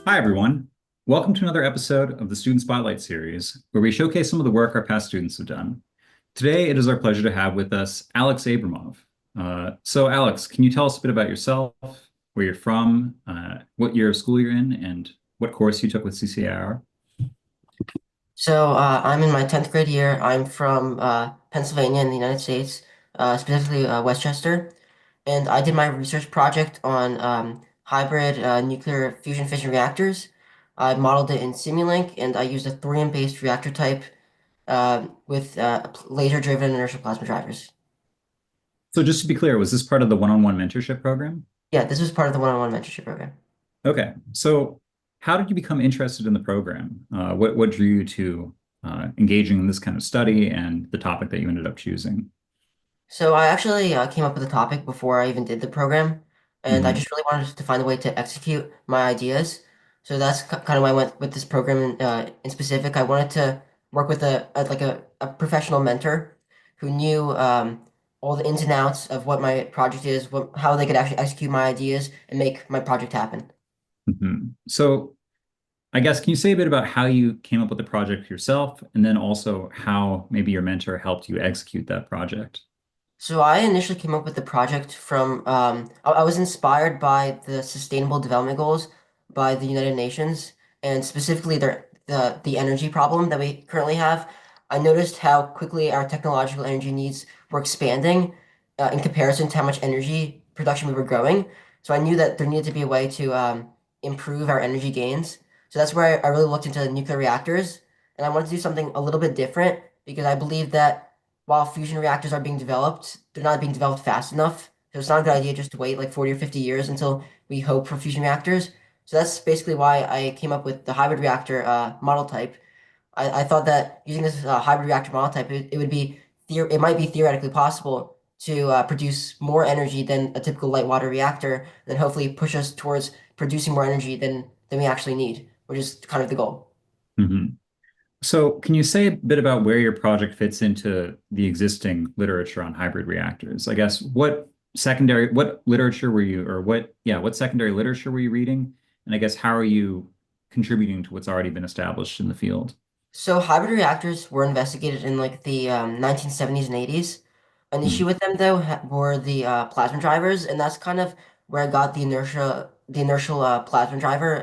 Hi, everyone. Welcome to another episode of the Student Spotlight series, where we showcase some of the work our past students have done. Today, it is our pleasure to have with us Alex Abramov. Alex, can you tell us a bit about yourself, where you're from, what year of school you're in, and what course you took with CCIR? I'm in my 10th grade year. I'm from Pennsylvania in the United States, specifically Westchester. And I did my research project on hybrid nuclear fusion fission reactors. I modeled it in Simulink, and I used a thorium-based reactor type with laser-driven inertial plasma drivers. So just to be clear, was this part of the one-on-one mentorship program? Yeah, this was part of the one-on-one mentorship program. Okay. So how did you become interested in the program? What drew you to engaging in this kind of study and the topic that you ended up choosing? So I actually came up with a topic before I even did the program, and I Mhm. just really wanted to find a way to execute my ideas. So that's kind of why I went with this program in specific. I wanted to work with a professional mentor who knew all the ins and outs of what my project is, how they could actually execute my ideas and make my project happen. So I guess, can you say a bit about how you came up with the project yourself, and then also how maybe your mentor helped you execute that project? So I initially came up with the project from I was inspired by the Sustainable Development Goals by the United Nations and specifically the energy problem that we currently have. I noticed how quickly our technological energy needs were expanding in comparison to how much energy production we were growing. So I knew that there needed to be a way to improve our energy gains. So that's where I really looked into nuclear reactors, and I wanted to do something a little bit different because I believe that while fusion reactors are being developed, they're not being developed fast enough. So it's not a good idea just to wait like 40 or 50 years until we hope for fusion reactors. So that's basically why I came up with the hybrid reactor model type. I thought that using this hybrid reactor model type, it would be it might be theoretically possible to produce more energy than a typical light water reactor, and then hopefully push us towards producing more energy than we actually need, which is kind of the goal. Mhm. So can you say a bit about where your project fits into the existing literature on hybrid reactors? I guess what literature were you, or what secondary literature were you reading? And I guess how are you contributing to what's already been established in the field? So hybrid reactors were investigated in like the 1970s and 80s. An issue Mhm. with them though were the plasma drivers, and that's kind of where I got the inertial plasma driver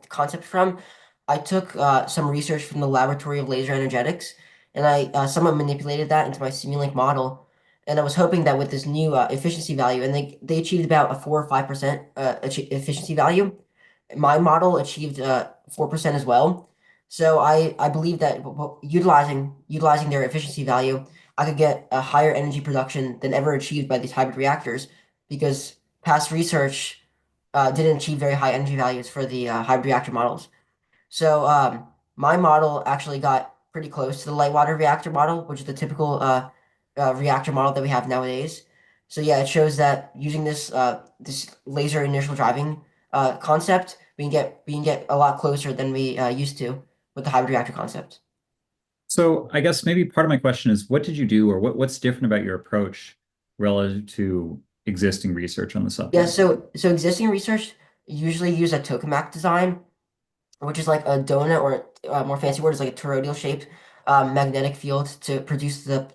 concept from. I took some research from the Laboratory of Laser Energetics, and I somewhat manipulated that into my Simulink model. And I was hoping that with this new efficiency value, and they achieved about a 4 or 5% efficiency value. My model achieved 4% as well. So I believe that utilizing their efficiency value, I could get a higher energy production than ever achieved by these hybrid reactors because past research didn't achieve very high energy values for the hybrid reactor models. So my model actually got pretty close to the light water reactor model, which is the typical reactor model that we have nowadays. So yeah, it shows that using this laser initial driving concept, we can get a lot closer than we used to with the hybrid reactor concept. So I guess maybe part of my question is, what did you do, or what's different about your approach relative to existing research on the Yeah, subject? so existing research usually use a tokamak design, which is like a donut or a more fancy word is like a toroidal shaped magnetic field to produce the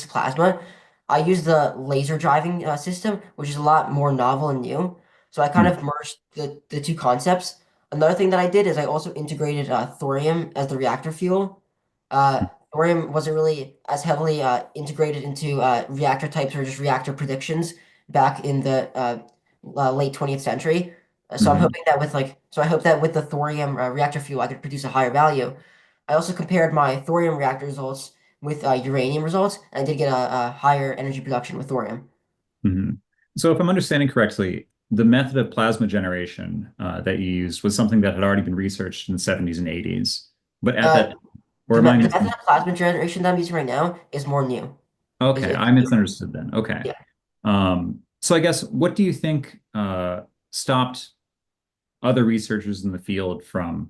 plasma. I use the laser driving system, which is a lot more novel and new. So I kind Hmm. of merged the two concepts. Another thing that I did is I also integrated thorium as the reactor fuel. Thorium wasn't really as heavily integrated into reactor types or just reactor predictions back in the late 20th century. So I'm Hmm. hoping that I hope that with the thorium reactor fuel, I could produce a higher value. I also compared my thorium reactor results with uranium results, and I did get a higher energy production with thorium. Hmm. So if I'm understanding correctly, the method of plasma generation that you used was something that had already been researched in the 70s and 80s. But at Uh, that, or am I the method missing? of plasma generation that I'm using right now is more new. Okay, It's I newer. misunderstood then. Okay. Yeah. So I guess what do you think stopped other researchers in the field from,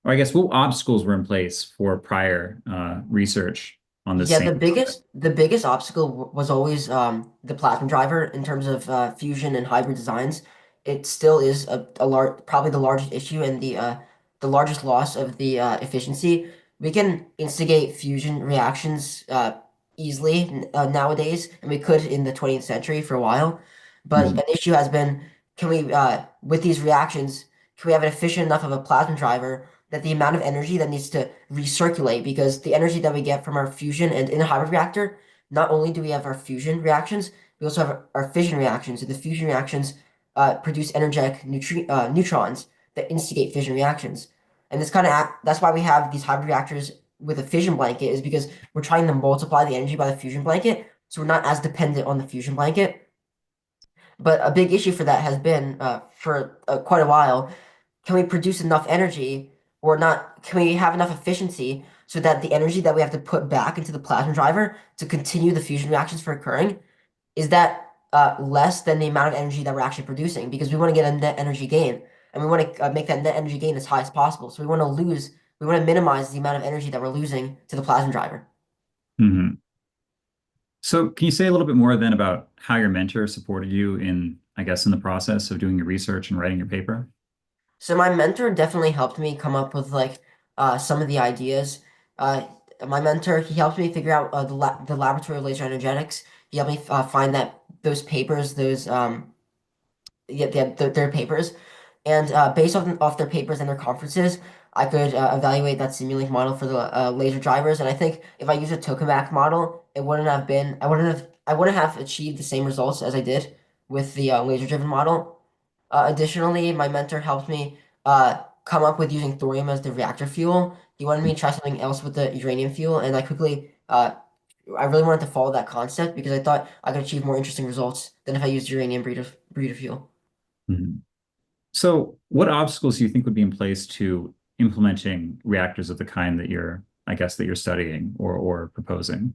or I guess what obstacles were in place for prior research on this Yeah, same topic? the biggest obstacle was always the plasma driver in terms of fusion and hybrid designs. it still is a large, probably the largest issue and the largest loss of the efficiency. We can instigate fusion reactions easily nowadays, and we could in the 20th century for a while. But Mhm. an issue has been, can we, with these reactions, can we have an efficient enough of a plasma driver that the amount of energy that needs to recirculate, because the energy that we get from our fusion and in a hybrid reactor, not only do we have our fusion reactions, we also have our fission reactions. And the fusion reactions produce energetic neutrons that instigate fission reactions. And this kind of that's why we have these hybrid reactors with a fission blanket, is because we're trying to multiply the energy by the fusion blanket, so we're not as dependent on the fusion blanket. But a big issue for that has been for quite a while, can we produce enough energy or not? Can we have enough efficiency so that the energy that we have to put back into the plasma driver to continue the fusion reactions from occurring, is that less than the amount of energy that we're actually producing? Because we want to get a net energy gain, and we want to make that net energy gain as high as possible. So we want to minimize the amount of energy that we're losing to the plasma driver. Mhm. So can you say a little bit more then about how your mentor supported you in, I guess, in the process of doing your research and writing your paper? So my mentor definitely helped me come up with like some of the ideas. Uh, my mentor, he helped me figure out the laboratory of laser energetics. He helped me find that those papers, those yeah, their papers, and based off their papers and their conferences, I could evaluate that Simulink model for the laser drivers. And I think if I used a tokamak model, it wouldn't have been, I wouldn't have achieved the same results as I did with the laser-driven model. Additionally, my mentor helped me come up with using thorium as the reactor fuel. He wanted me to try something else with the uranium fuel, and I really wanted to follow that concept because I thought I could achieve more interesting results than if I used uranium breeder fuel. Mhm. So what obstacles do you think would be in place to implementing reactors of the kind that you're, I guess, that you're studying or proposing?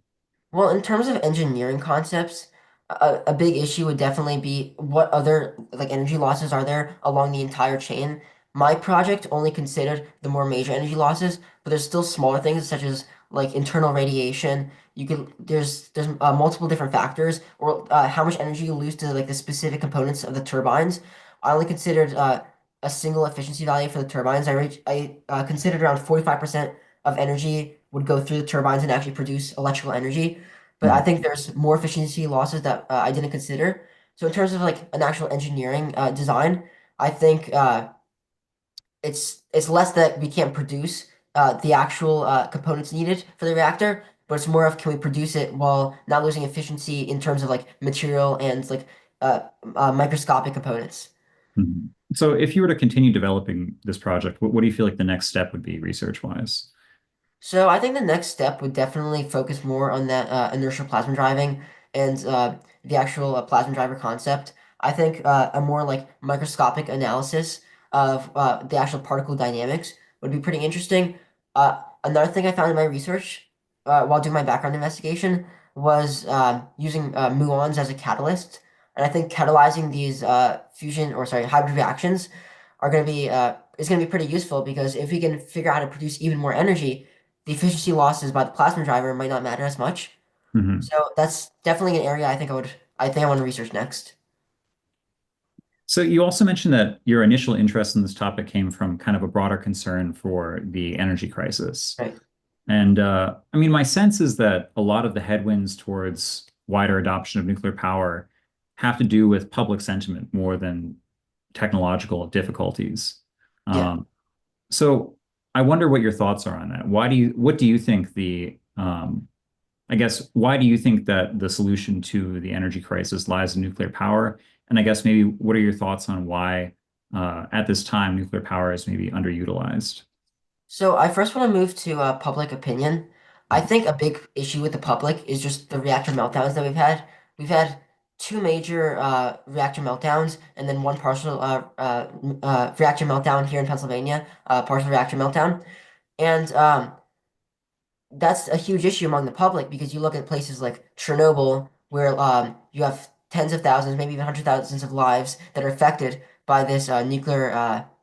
Well, in terms of engineering concepts, a big issue would definitely be what other like energy losses are there along the entire chain. My project only considered the more major energy losses, but there's still smaller things such as like internal radiation. There's multiple different factors, or how much energy you lose to like the specific components of the turbines. I only considered a single efficiency value for the turbines. I considered around 45% of energy would go through the turbines and actually produce electrical energy. But I Mhm. think there's more efficiency losses that I didn't consider. So in terms of like an actual engineering design, I think it's less that we can't produce the actual components needed for the reactor, but it's more of can we produce it while not losing efficiency in terms of like material and like microscopic components. Mhm. So if you were to continue developing this project, what do you feel like the next step would be research-wise? So I think the next step would definitely focus more on that inertial plasma driving and the actual plasma driver concept. I think a more like microscopic analysis of the actual particle dynamics would be pretty interesting. Another thing I found in my research while doing my background investigation was using muons as a catalyst. And I think catalyzing these hybrid reactions are going to be is going to be pretty useful, because if we can figure out how to produce even more energy, the efficiency losses by the plasma driver might not matter as much. Mhm. So that's definitely an area I think I want to research next. So you also mentioned that your initial interest in this topic came from kind of a broader concern for the energy crisis. Right. And I mean, my sense is that a lot of the headwinds towards wider adoption of nuclear power have to do with public sentiment more than technological difficulties. Yeah. Um, so I wonder what your thoughts are on that. What do you think I guess, why do you think that the solution to the energy crisis lies in nuclear power? And I guess maybe what are your thoughts on why, at this time, nuclear power is maybe underutilized? So I first want to move to public opinion. I think a big issue with the public is just the reactor meltdowns that we've had. We've had two major reactor meltdowns, and then one partial reactor meltdown here in Pennsylvania, partial reactor meltdown. And that's a huge issue among the public, because you look at places like Chernobyl, where you have tens of thousands, maybe even hundred thousands of lives that are affected by these nuclear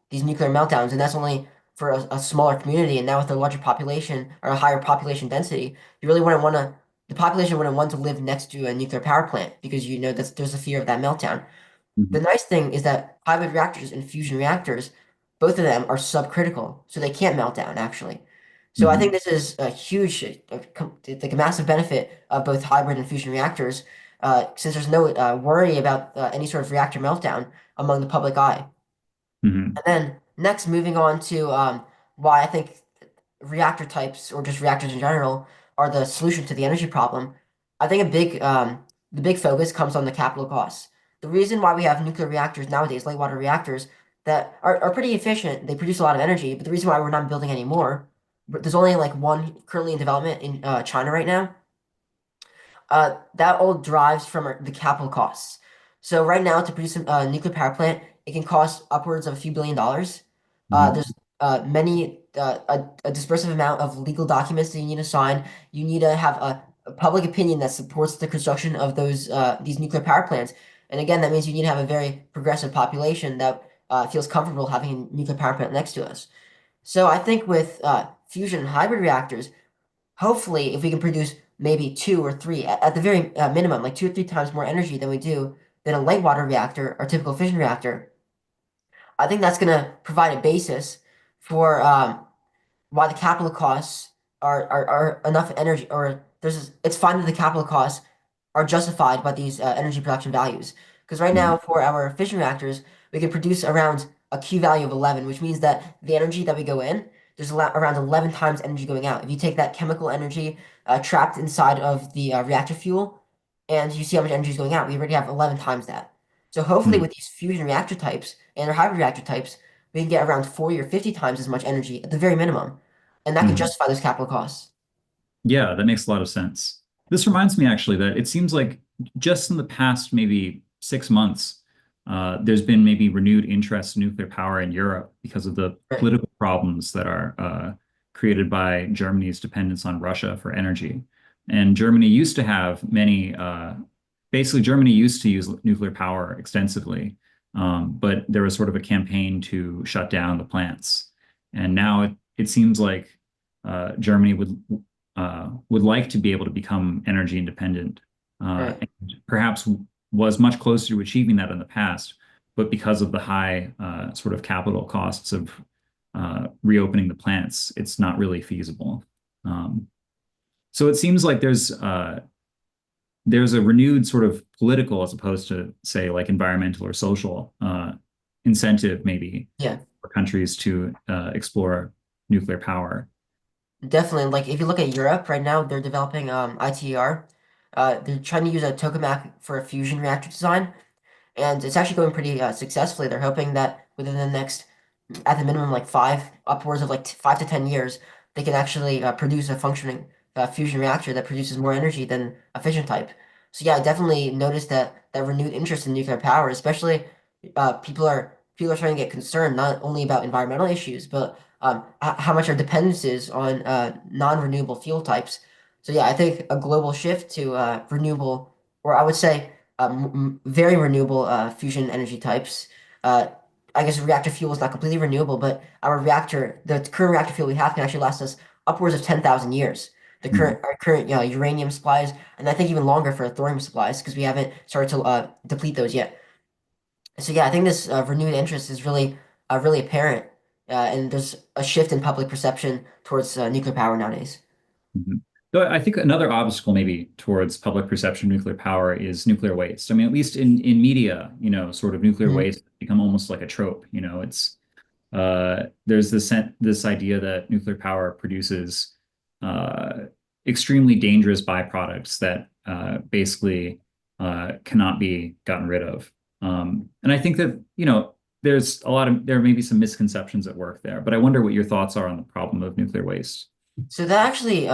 meltdowns, and that's only for a smaller community. And now with a larger population or a higher population density, you really wouldn't want the population wouldn't want to live next to a nuclear power plant, because you know there's a fear of that meltdown. The Hmm. nice thing is that hybrid reactors and fusion reactors, both of them are subcritical, so they can't melt down actually. So I think Hmm. this is a huge, like a massive benefit of both hybrid and fusion reactors, since there's no worry about any sort of reactor meltdown among the public eye. Hmm. And then next, moving on to why I think reactor types or just reactors in general are the solution to the energy problem. I think the big focus comes on the capital costs. The reason why we have nuclear reactors nowadays, light water reactors, that are pretty efficient, they produce a lot of energy, but the reason why we're not building any more, there's only like one currently in development in China right now, that all drives from the capital costs. So right now, to produce a nuclear power plant, it can cost upwards of a few $1 billion. Hmm. There's many a dispersive amount of legal documents that you need to sign. You need to have a public opinion that supports the construction of these nuclear power plants. And again, that means you need to have a very progressive population that feels comfortable having a nuclear power plant next to us. So I think with fusion and hybrid reactors, hopefully, if we can produce maybe two or three, at the very minimum, like 2 or 3 times more energy than we do than a light water reactor or typical fission reactor, I think that's going to provide a basis for why the capital costs are enough energy, or it's fine that the capital costs are justified by these energy production values. Because right Hmm. now, for our fission reactors, we can produce around a Q value of 11, which means that the energy that we go in, there's around 11 times energy going out. If you take that chemical energy trapped inside of the reactor fuel and you see how much energy is going out, we already have 11 times that. So hopefully Hmm. with these fusion reactor types and our hybrid reactor types, we can get around 40 or 50 times as much energy at the very minimum. And that could Hmm. justify those capital costs. Yeah, that makes a lot of sense. This reminds me actually that it seems like just in the past maybe 6 months, there's been maybe renewed interest in nuclear power in Europe because of the Right, political problems that are created by Germany's dependence on Russia for energy. And Germany used to have many, basically, Germany used to use nuclear power extensively, but there was sort of a campaign to shut down the plants. And now it seems like Germany would like to be able to become energy independent, right. and perhaps was much closer to achieving that in the past, but because of the high sort of capital costs of reopening the plants, it's not really feasible. Um, so it seems like there's a renewed sort of political, as opposed to say like environmental or social incentive maybe Yeah, for countries to explore nuclear power. definitely. Like if you look at Europe right now, they're developing ITER. They're trying to use a tokamak for a fusion reactor design, and it's actually going pretty successfully. They're hoping that within the next, at the minimum, like upwards of like 5 to 10 years, they can actually produce a functioning fusion reactor that produces more energy than a fission type. So yeah, I definitely noticed that renewed interest in nuclear power, especially people are starting to get concerned not only about environmental issues, but how much our dependence is on non-renewable fuel types. So yeah, I think a global shift to renewable, or I would say very renewable fusion energy types. Uh, I guess reactor fuel is not completely renewable, but the current reactor fuel we have can actually last us upwards of 10,000 years. Mhm. Our current uranium supplies, and I think even longer for thorium supplies, because we haven't started to deplete those yet. So yeah, I think this renewed interest is really apparent, and there's a shift in public perception towards nuclear power nowadays. Mhm. So I think another obstacle maybe towards public perception of nuclear power is nuclear waste. I mean, at least in media, sort of nuclear Mhm. waste has become almost like a trope. It's there's this idea that nuclear power produces uh, extremely dangerous byproducts that basically cannot be gotten rid of. And I think that, there may be some misconceptions at work there, but I wonder what your thoughts are on the problem of nuclear waste. So that actually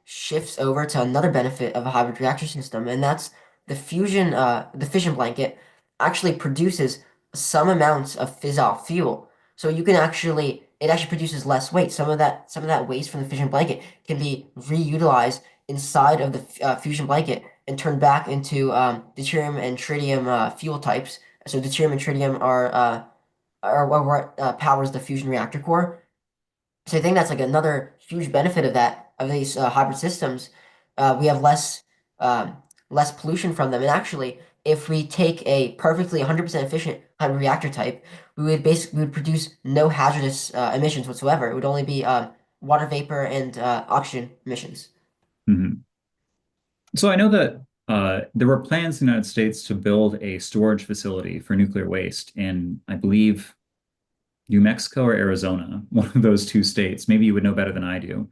shifts over to another benefit of a hybrid reactor system, and that's the fission blanket actually produces some amounts of fissile fuel. So it actually produces less weight. Some of that waste from the fission blanket can be reutilized inside of the fusion blanket and turned back into deuterium and tritium fuel types. So deuterium and tritium are what powers the fusion reactor core. So I think that's like another huge benefit of these hybrid systems. We have less pollution from them, and actually, if we take a perfectly 100% efficient hybrid reactor type, we would produce no hazardous emissions whatsoever. It would only be water vapor and oxygen emissions. Mhm. So I know that there were plans in the United States to build a storage facility for nuclear waste in, I believe, New Mexico or Arizona, one of those two states. Maybe you would know better than I do.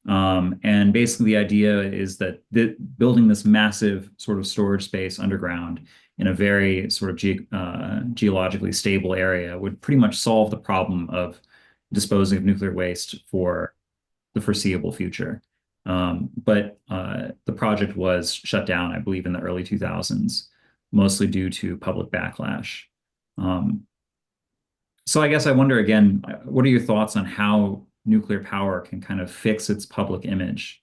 And basically, the idea is that building this massive sort of storage space underground in a very sort of geologically stable area would pretty much solve the problem of disposing of nuclear waste for the foreseeable future. But the project was shut down, I believe, in the early 2000s, mostly due to public backlash. Um, so I guess I wonder again, what are your thoughts on how nuclear power can kind of fix its public image?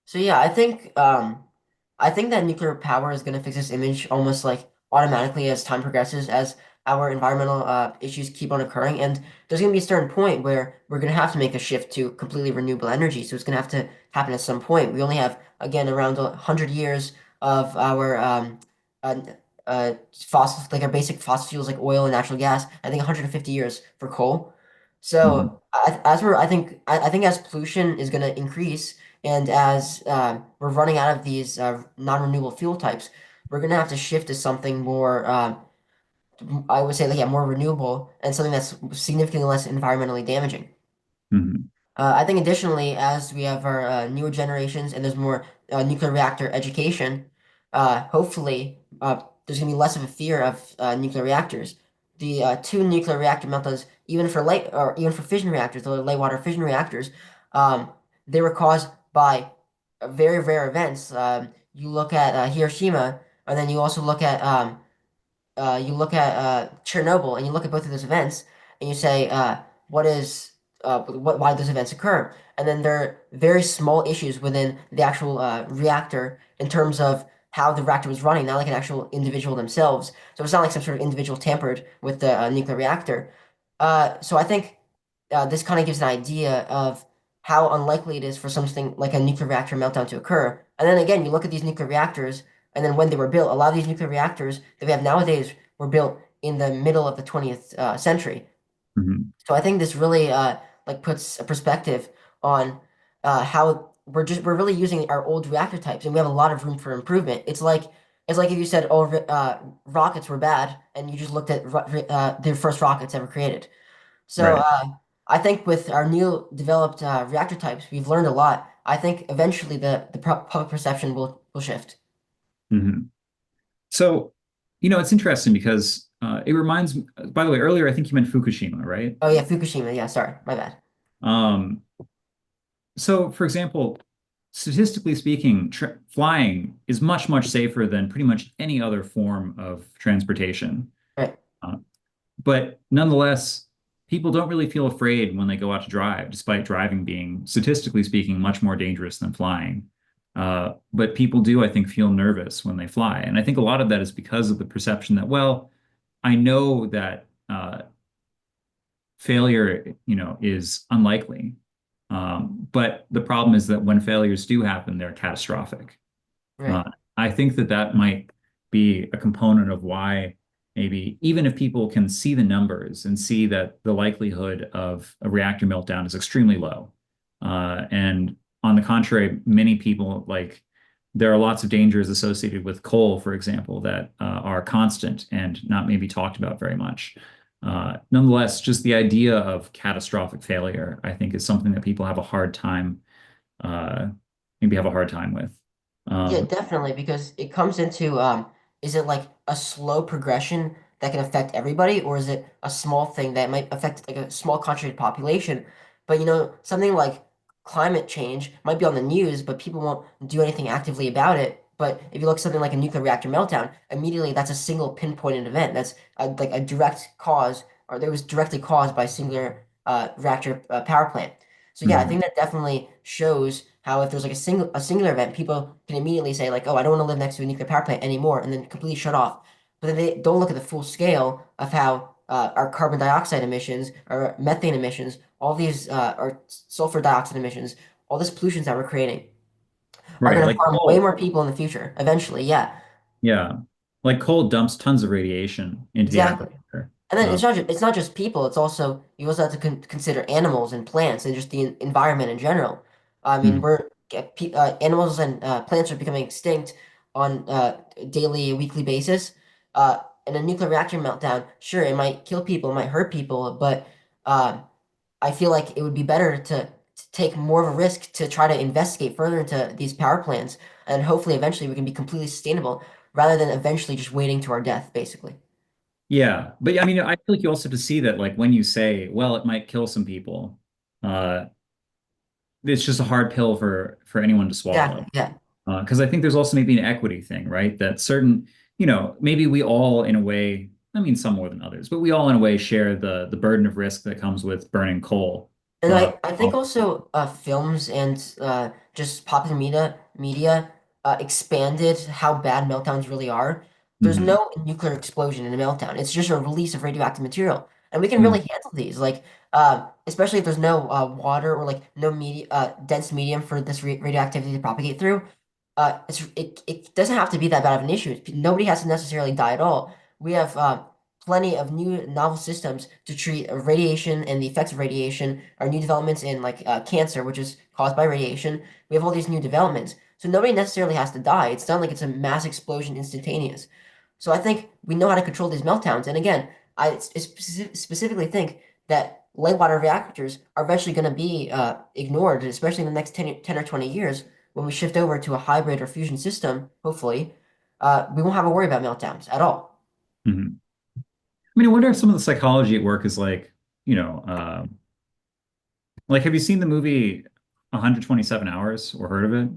So yeah, I think that nuclear power is going to fix this image almost like automatically as time progresses, as our environmental issues keep on occurring. And there's going to be a certain point where we're going to have to make a shift to completely renewable energy. So it's going to have to happen at some point. We only have, again, around 100 years of our uh, fossil, like our basic fossil fuels like oil and natural gas. I think 150 years for coal. Mhm, So I think as pollution is going to increase and as we're running out of these non-renewable fuel types, we're going to have to shift to something more, I would say, like, yeah, more renewable and something that's significantly less environmentally damaging. mhm, I think additionally, as we have our newer generations and there's more nuclear reactor education, hopefully there's going to be less of a fear of nuclear reactors. The two nuclear reactor meltdowns, even for fission reactors, the light water fission reactors, um, they were caused by very rare events. You look at Hiroshima, and then you also you look at Chernobyl and you look at both of those events and you say, what is why those events occur? And then there are very small issues within the actual reactor in terms of how the reactor was running, not like an actual individual themselves. So it's not like some sort of individual tampered with the nuclear reactor. So I think this kind of gives an idea of how unlikely it is for something like a nuclear reactor meltdown to occur. And then again, you look at these nuclear reactors, and then when they were built, a lot of these nuclear reactors that we have nowadays were built in the middle of the 20th century. mhm, So I think this really like puts a perspective on how we're really using our old reactor types, and we have a lot of room for improvement. It's like if you said, "Oh, rockets were bad," and you just looked at the first rockets ever created. So right. I think with our new developed reactor types, we've learned a lot. I think eventually the public perception will shift. Mhm. So, it's interesting because it reminds me, by the way, earlier I think you meant Fukushima, right? Oh yeah, Fukushima. Yeah, sorry, my bad. Um, so, for example, statistically speaking, flying is much, much safer than pretty much any other form of transportation. Right, Uh, But nonetheless, people don't really feel afraid when they go out to drive, despite driving being, statistically speaking, much more dangerous than flying. But people do, I think, feel nervous when they fly. And I think a lot of that is because of the perception that, well, I know that failure, is unlikely. But the problem is that when failures do happen, they're catastrophic. Uh, right. I think that that might be a component of why maybe even if people can see the numbers and see that the likelihood of a reactor meltdown is extremely low. And on the contrary, many people like there are lots of dangers associated with coal, for example, that are constant and not maybe talked about very much. Nonetheless, just the idea of catastrophic failure, I think, is something that people have a hard time, uh, maybe have a hard time with. Yeah, Um, definitely, because it comes into is it like a slow progression that can affect everybody, or is it a small thing that might affect like a small concentrated population? But something like climate change might be on the news, but people won't do anything actively about it. But if you look at something like a nuclear reactor meltdown, immediately that's a single pinpointed event. That's like a direct cause, or that was directly caused by a singular reactor power plant. So yeah, I mhm. think that definitely shows how if there's like a singular event, people can immediately say like, oh, I don't want to live next to a nuclear power plant anymore, and then completely shut off. But then they don't look at the full scale of how our carbon dioxide emissions, our methane emissions, all these our sulfur dioxide emissions, all this pollutions that we're creating are Right. going to Like harm way coal. more people in the future. Eventually, yeah. Yeah. Like coal dumps tons of radiation into the Exactly. atmosphere. And then Uh, it's not just people, it's also you also have to consider animals and plants and just the environment in general. I mean, mm, animals and plants are becoming extinct on a daily, weekly basis. And a nuclear reactor meltdown, sure, it might kill people, it might hurt people, but uh, I feel like it would be better to take more of a risk to try to investigate further into these power plants, and hopefully eventually we can be completely sustainable rather than eventually just waiting to our death, basically. yeah, but I mean, I feel like you also have to see that, like when you say, well, it might kill some people, uh, it's just a hard pill for anyone to Exactly. swallow. Yeah. Because I think there's also maybe an equity thing, right? That certain, maybe we all in a way, I mean, some more than others, but we all in a way share the burden of risk that comes with burning coal. And Uh, I think also films and just popular media expanded how bad meltdowns really are. There's mhm, no nuclear explosion in a meltdown. It's just a release of radioactive material. And we can really mhm, handle these, like especially if there's no water or like no dense medium for this radioactivity to propagate through. It doesn't have to be that bad of an issue. Nobody has to necessarily die at all. We have plenty of new novel systems to treat radiation and the effects of radiation, our new developments in like cancer, which is caused by radiation. We have all these new developments. So nobody necessarily has to die. It's not like it's a mass explosion instantaneous. So I think we know how to control these meltdowns. And again, specifically think that light water reactors are eventually going to be ignored, especially in the next 10 or 20 years when we shift over to a hybrid or fusion system, hopefully. We won't have to worry about meltdowns at all. mhm. I mean, I wonder if some of the psychology at work is like, you know, like have you seen the movie 127 Hours or heard of it?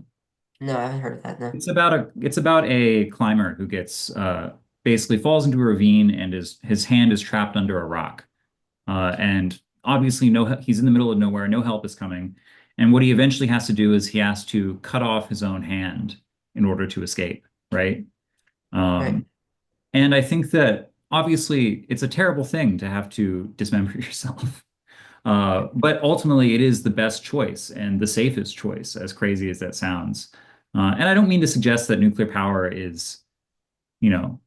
No, I haven't heard of that. No. It's about a climber who gets basically falls into a ravine and his hand is trapped under a rock. And obviously he's in the middle of nowhere, no help is coming. And what he eventually has to do is he has to cut off his own hand in order to escape, right? Right. Um, and I think that obviously it's a terrible thing to have to dismember yourself. But ultimately, it is the best choice and the safest choice, as crazy as that sounds. And I don't mean to suggest that nuclear power is, you know,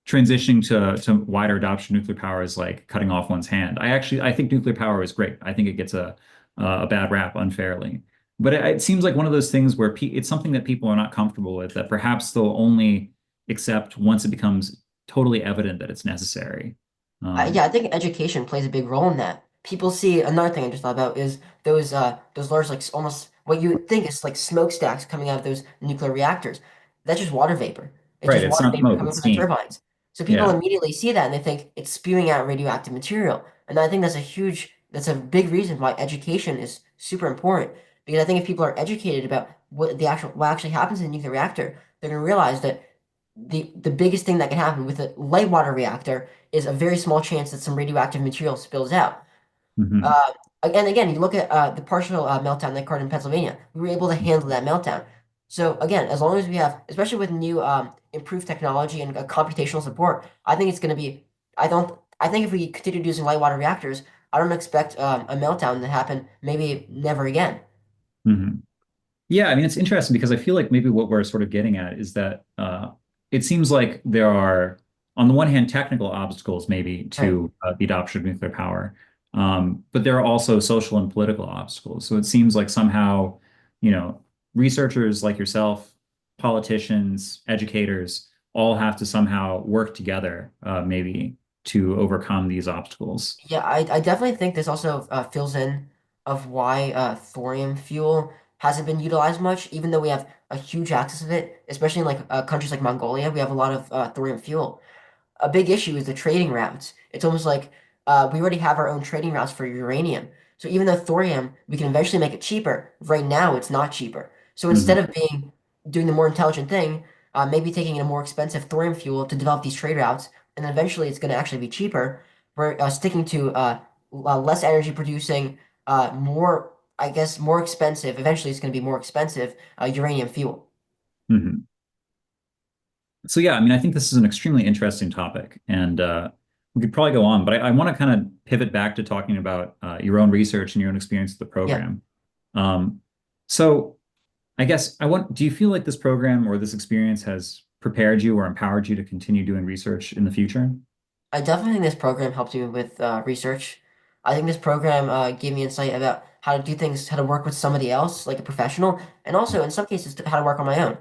transitioning to wider adoption of nuclear power is like cutting off one's hand. I think nuclear power is great. I think it gets a bad rap unfairly. But it seems like one of those things where it's something that people are not comfortable with, that perhaps they'll only accept once it becomes totally evident that it's necessary. Yeah, Um, I think education plays a big role in that. People see another thing I just thought about is those large like almost what you think is like smokestacks coming out of those nuclear reactors. That's just water vapor. It's right, just it's water not vapor smoke, coming it's from the steam. turbines. So people Yeah. immediately see that and they think it's spewing out radioactive material. And I think that's a big reason why education is super important. Because I think if people are educated about what actually happens in a nuclear reactor, they're gonna realize that the biggest thing that can happen with a light water reactor is a very small chance that some radioactive material spills out. Mhm. Uh, and again, you look at the partial meltdown that occurred in Pennsylvania. We were able to handle that meltdown. So again, as long as we have, especially with new improved technology and computational support, I think it's going to be. I don't. I think if we continue using light water reactors, I don't expect a meltdown to happen. Maybe never again. Mhm. Yeah, I mean, it's interesting because I feel like maybe what we're sort of getting at is that it seems like there are, on the one hand, technical obstacles maybe Right. to the adoption of nuclear power, but there are also social and political obstacles. So it seems like somehow, you know, researchers like yourself, politicians, educators, all have to somehow work together, maybe to overcome these obstacles. Yeah, I definitely think this also fills in of why thorium fuel hasn't been utilized much, even though we have a huge access of it, especially in like countries like Mongolia, we have a lot of thorium fuel. A big issue is the trading routes. It's almost like we already have our own trading routes for uranium. So even though thorium, we can eventually make it cheaper, right now it's not cheaper. So instead Mhm. of doing the more intelligent thing, maybe taking a more expensive thorium fuel to develop these trade routes, and then eventually it's going to actually be cheaper. We're sticking to less energy producing, more, I guess, more expensive. Eventually, it's going to be more expensive uranium fuel. Mhm. So yeah, I mean, I think this is an extremely interesting topic, and we could probably go on, but I want to kind of pivot back to talking about your own research and your own experience with the Yeah. program. Um, so I guess do you feel like this program or this experience has prepared you or empowered you to continue doing research in the future? I definitely think this program helped me with research. I think this program gave me insight about how to do things, how to work with somebody else, like a professional, and also in some cases how to work on my own.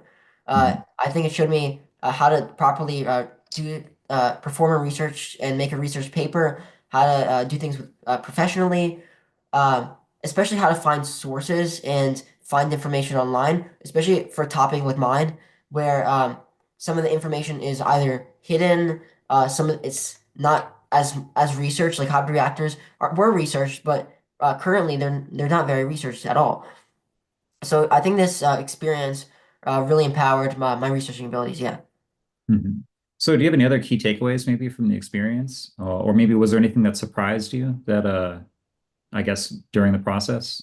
Mhm. I think it showed me how to properly perform a research and make a research paper, how to do things with, professionally, uh, especially how to find sources and find information online, especially for a topic like mine, where some of the information is either hidden, some of it's not as researched, like hybrid reactors were researched, but currently they're not very researched at all. So I think this experience really empowered my researching abilities. Yeah. Mhm. So do you have any other key takeaways maybe from the experience? Or maybe was there anything that surprised you that I guess during the process?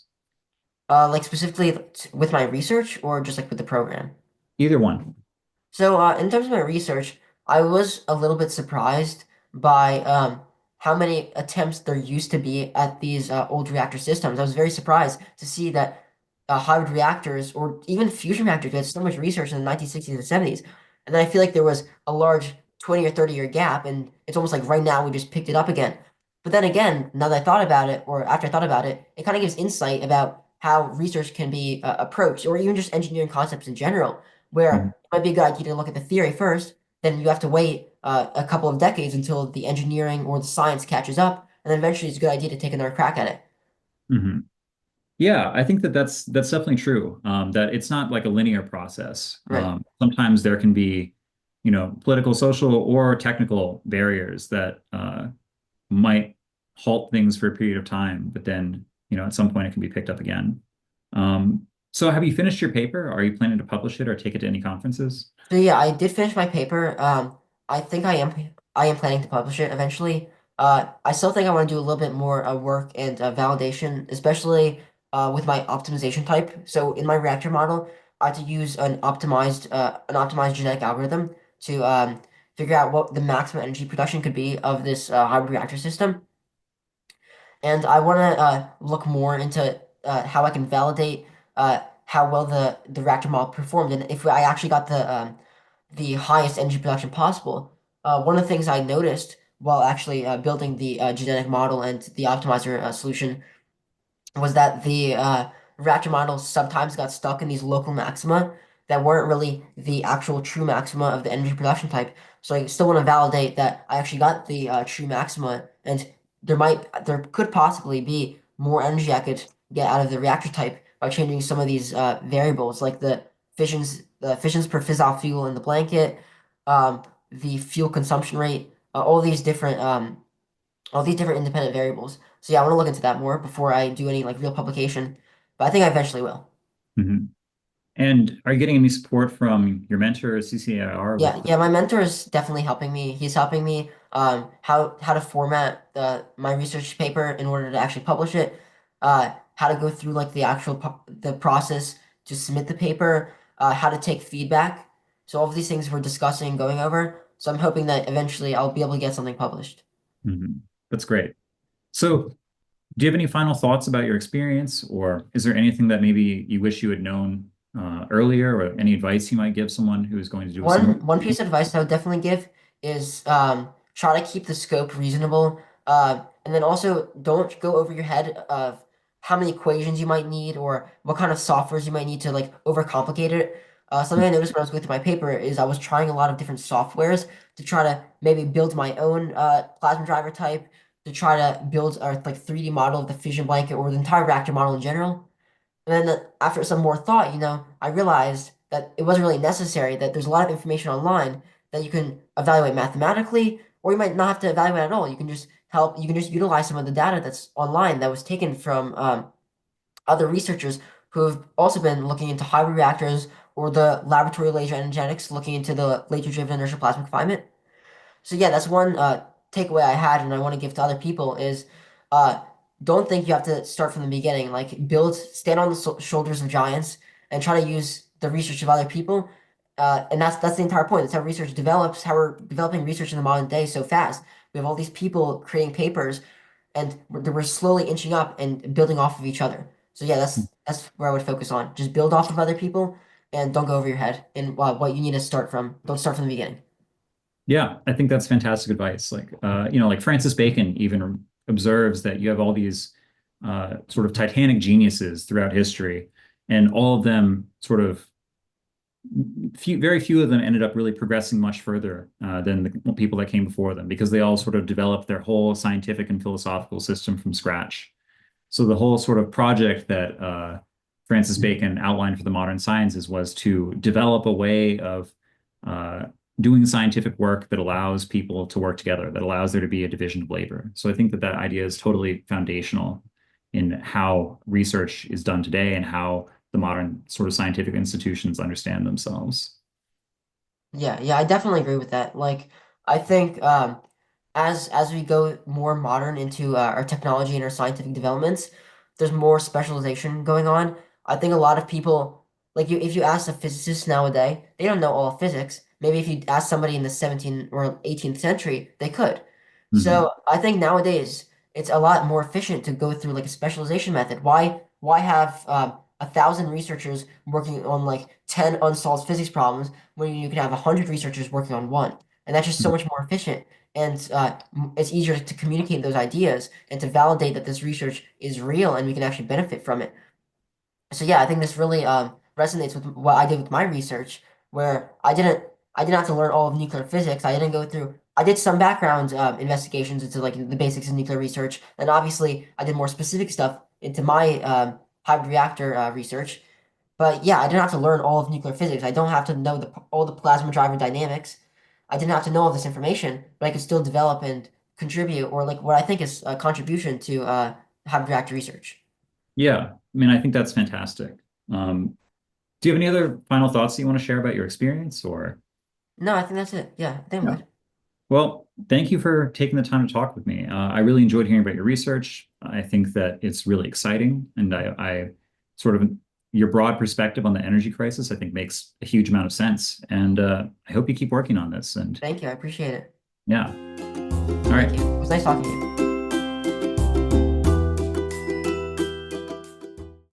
Like specifically with my research or just like with the program. Either one. So, in terms of my research, I was a little bit surprised by how many attempts there used to be at these old reactor systems. I was very surprised to see that hybrid reactors or even fusion reactors had so much research in the 1960s and 70s. And then I feel like there was a large 20 or 30-year gap, and it's almost like right now we just picked it up again. But then again, now that I thought about it, or after I thought about it, it kind of gives insight about how research can be approached, or even just engineering concepts in general, Mhm. where might be a good idea to look at the theory first. Then you have to wait a couple of decades until the engineering or the science catches up, and then eventually it's a good idea to take another crack at it. Mhm. Yeah, I think that that's definitely true. That it's not like a linear process. Right. Sometimes there can be, political, social, or technical barriers that might halt things for a period of time, but then, at some point it can be picked up again. So have you finished your paper? Are you planning to publish it or take it to any conferences? So yeah, I did finish my paper. I think I am planning to publish it eventually. I still think I want to do a little bit more work and validation, especially with my optimization type. So in my reactor model, I had to use an optimized genetic algorithm to figure out what the maximum energy production could be of this hybrid reactor system. And I want to look more into how I can validate how well the reactor model performed, and if I actually got the highest energy production possible. One of the things I noticed while actually building the genetic model and the optimizer solution was that the reactor models sometimes got stuck in these local maxima that weren't really the actual true maxima of the energy production type. So I still want to validate that I actually got the true maxima, and there could possibly be more energy I could get out of the reactor type by changing some of these variables, like the fissions per fissile fuel in the blanket, the fuel consumption rate, all these different independent variables. So yeah, I want to look into that more before I do any like real publication, but I think I eventually will. Mhm. And are you getting any support from your mentor, CCIR, Yeah, with yeah, my mentor is definitely helping me. He's helping me how to format my research paper in order to actually publish it, how to go through like the process to submit the paper, how to take feedback. So all of these things we're discussing, going over. So I'm hoping that eventually I'll be able to get something published. Mhm. That's great. So do you have any final thoughts about your experience, or is there anything that maybe you wish you had known earlier, or any advice you might give someone who is going to do a similar One piece thing? of advice I would definitely give is try to keep the scope reasonable, and then also don't go over your head of how many equations you might need or what kind of softwares you might need to like overcomplicate it. Something I noticed when I was going through my paper is I was trying a lot of different softwares to try to maybe build my own plasma driver type, to try to build a like 3D model of the fission blanket or the entire reactor model in general. And then after some more thought, I realized that it wasn't really necessary, that there's a lot of information online that you can evaluate mathematically, or you might not have to evaluate at all. You can just utilize some of the data that's online that was taken from other researchers who have also been looking into hybrid reactors or the laboratory laser energetics, looking into the laser-driven inertial plasma confinement. So yeah, that's one takeaway I had, and I want to give to other people is uh, don't think you have to start from the beginning. Like stand on the shoulders of giants, and try to use the research of other people. And that's the entire point. That's how research develops. How we're developing research in the modern day so fast. We have all these people creating papers, and we're slowly inching up and building off of each other. So yeah, that's where I would focus on. Just build off of other people and don't go over your head in what you need to start from. Don't start from the beginning. Yeah, I think that's fantastic advice. Like, like Francis Bacon even observes that you have all these sort of titanic geniuses throughout history, and all of them sort of very few of them ended up really progressing much further than the people that came before them because they all sort of developed their whole scientific and philosophical system from scratch. So the whole sort of project that Francis Bacon outlined for the modern sciences was to develop a way of uh, doing scientific work that allows people to work together, that allows there to be a division of labor. So I think that that idea is totally foundational in how research is done today and how the modern sort of scientific institutions understand themselves. Yeah, yeah, I definitely agree with that. Like, I think as we go more modern into our technology and our scientific developments, there's more specialization going on. I think a lot of people, like if you ask a physicist nowadays, they don't know all of physics. Maybe if you ask somebody in the 17th or 18th century, they could. Mhm. So I think nowadays it's a lot more efficient to go through like a specialization method. Why have 1,000 researchers working on like 10 unsolved physics problems when you can have 100 researchers working on one? And that's just so much more efficient. And it's easier to communicate those ideas and to validate that this research is real and we can actually benefit from it. So yeah, I think this really resonates with what I did with my research, where I didn't have to learn all of nuclear physics. I didn't go through. I did some background investigations into like the basics of nuclear research, and obviously I did more specific stuff into my hybrid reactor research. But yeah, I didn't have to learn all of nuclear physics. I don't have to know all the plasma driver dynamics. I didn't have to know all this information, but I could still develop and contribute, or like what I think is a contribution to hybrid reactor research. Yeah, I mean, I think that's fantastic. Um, do you have any other final thoughts that you want to share about your experience or? No, I think that's it. Yeah, I think I'm Yeah. good. Well, thank you for taking the time to talk with me. I really enjoyed hearing about your research. I think that it's really exciting, and I sort of your broad perspective on the energy crisis, I think makes a huge amount of sense. And I hope you keep working on this. And Thank you. I appreciate it. yeah, all Thank right. you. It was nice talking to you.